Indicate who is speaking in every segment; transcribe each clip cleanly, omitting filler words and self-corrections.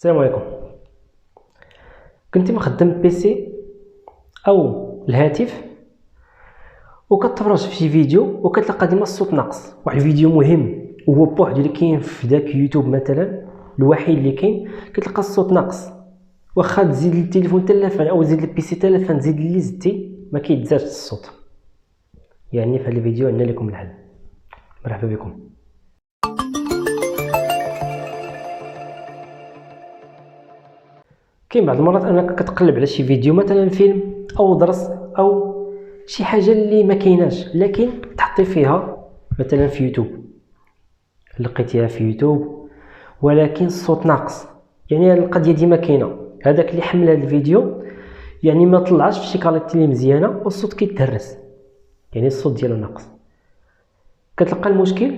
Speaker 1: السلام عليكم. كنتي مخدم بيسي او الهاتف وكتفرج في شي فيديو وكتلقى ديما الصوت ناقص، واحد الفيديو مهم وهو بوحدو اللي كاين في داك يوتيوب مثلا، الوحيد اللي كاين، كتلقى الصوت ناقص. واخا تزيد التليفون تلفان او تزيد البيسي تلفان، تزيد اللي زدتي ما كيتزادش الصوت. يعني في هذا الفيديو عندنا لكم الحل. مرحبا بكم. كاين بعض المرات انك كتقلب على شي فيديو مثلا فيلم او درس او شي حاجه اللي ما كايناش، لكن تحطي فيها مثلا في يوتيوب، لقيتيها في يوتيوب ولكن الصوت ناقص. يعني القضيه ديما كاينه، هذاك اللي حمل هذا الفيديو يعني ما طلعش في شي كاليتي اللي مزيانه والصوت كيتهرس، يعني الصوت ديالو ناقص. كتلقى المشكل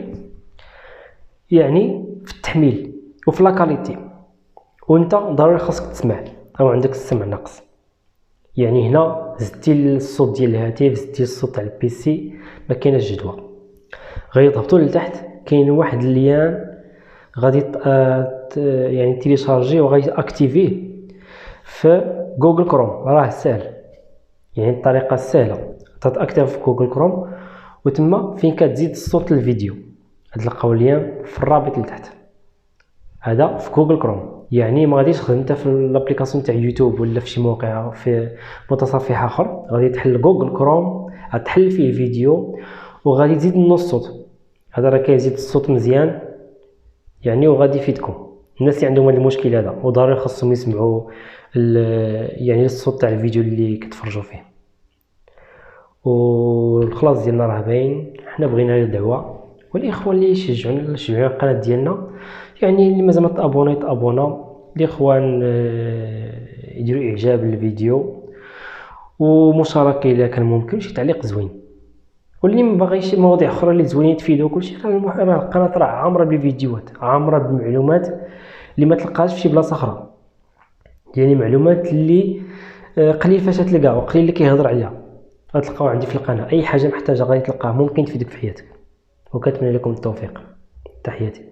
Speaker 1: يعني في التحميل وفي لا كاليتي، وانت ضروري خاصك تسمع او عندك السمع ناقص. يعني هنا زدتي الصوت ديال الهاتف، زدتي الصوت تاع البيسي، ما كايناش جدوى. غادي تهبطوا لتحت، كاين واحد الليان غادي يعني تيليشارجي وغادي اكتيفيه في جوجل كروم. راه ساهل، يعني الطريقه السهله تاكتيف في جوجل كروم، وتما فين كتزيد الصوت للفيديو غتلقاو الليان في الرابط لتحت. هذا في جوجل كروم. يعني ما غاديش تخدم انت في الابليكاسيون تاع يوتيوب ولا في شي موقع في متصفح اخر، غادي تحل جوجل كروم، غتحل فيه فيديو وغادي تزيد الصوت. هذا راه كيزيد الصوت مزيان يعني، وغادي يفيدكم الناس اللي عندهم هذا المشكل هذا، وضروري خاصهم يسمعوا يعني الصوت تاع الفيديو اللي كتفرجوا فيه. والخلاص ديالنا راه باين، حنا بغينا دعوه والاخوه اللي يشجعونا القناه ديالنا، يعني اللي مازال ما تابونا يتابونا، الاخوان يديروا اعجاب للفيديو ومشاركه اذا كان ممكن، شي تعليق زوين، واللي ما باغيش مواضيع اخرى اللي زوينين تفيدوا كلشي. راه القناه راه عامره بالفيديوهات، عامره بالمعلومات اللي ما تلقاهاش في شي بلاصه اخرى، يعني معلومات اللي قليل فاش تلقاها وقليل اللي كيهضر عليها. غتلقاو عندي في القناه اي حاجه محتاجه غادي تلقاها ممكن تفيدك في حياتك. وكنتمنى لكم التوفيق. تحياتي.